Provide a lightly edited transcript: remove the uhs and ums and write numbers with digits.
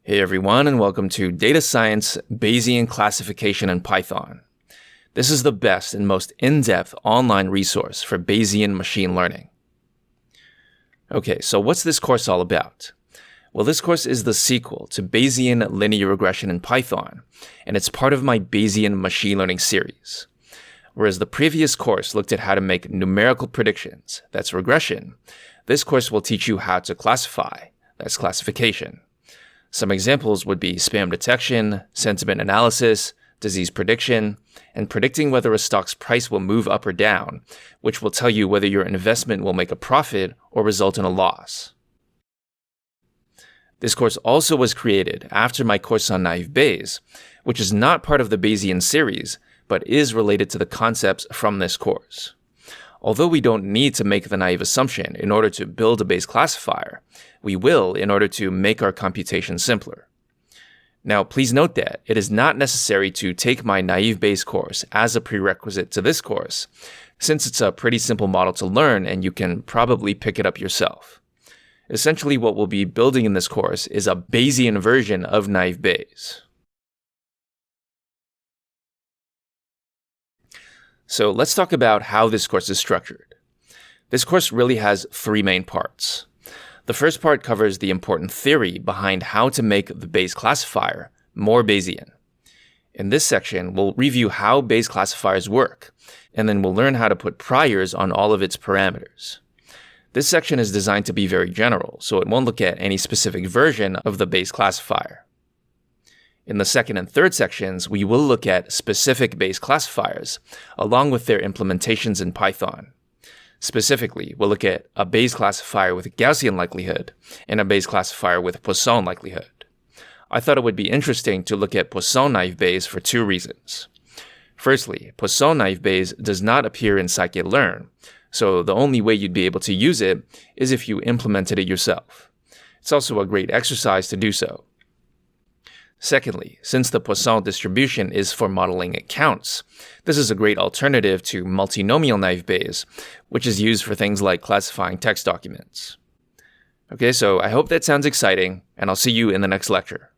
Hey everyone, and welcome to Data Science Bayesian Classification in Python. This is the best and most in-depth online resource for Bayesian machine learning. Okay, so what's this course all about? Well, this course is the sequel to Bayesian linear regression in Python, and it's part of my Bayesian machine learning series. Whereas the previous course looked at how to make numerical predictions, that's regression, this course will teach you how to classify, that's classification. Some examples would be spam detection, sentiment analysis, disease prediction, and predicting whether a stock's price will move up or down, which will tell you whether your investment will make a profit or result in a loss. This course also was created after my course on naive Bayes, which is not part of the Bayesian series, but is related to the concepts from this course. Although we don't need to make the naive assumption in order to build a Bayes classifier, we will in order to make our computation simpler. Now, please note that it is not necessary to take my naive Bayes course as a prerequisite to this course, since it's a pretty simple model to learn and you can probably pick it up yourself. Essentially, what we'll be building in this course is a Bayesian version of naive Bayes. So let's talk about how this course is structured. This course really has three main parts. The first part covers the important theory behind how to make the Bayes classifier more Bayesian. In this section, we'll review how Bayes classifiers work, and then we'll learn how to put priors on all of its parameters. This section is designed to be very general, so it won't look at any specific version of the Bayes classifier. In the second and third sections, we will look at specific Bayes classifiers, along with their implementations in Python. Specifically, we'll look at a Bayes classifier with Gaussian likelihood and a Bayes classifier with Poisson likelihood. I thought it would be interesting to look at Poisson naive Bayes for two reasons. Firstly, Poisson naive Bayes does not appear in scikit-learn, so the only way you'd be able to use it is if you implemented it yourself. It's also a great exercise to do so. Secondly, since the Poisson distribution is for modeling counts, this is a great alternative to multinomial naive Bayes, which is used for things like classifying text documents. Okay, so I hope that sounds exciting, and I'll see you in the next lecture.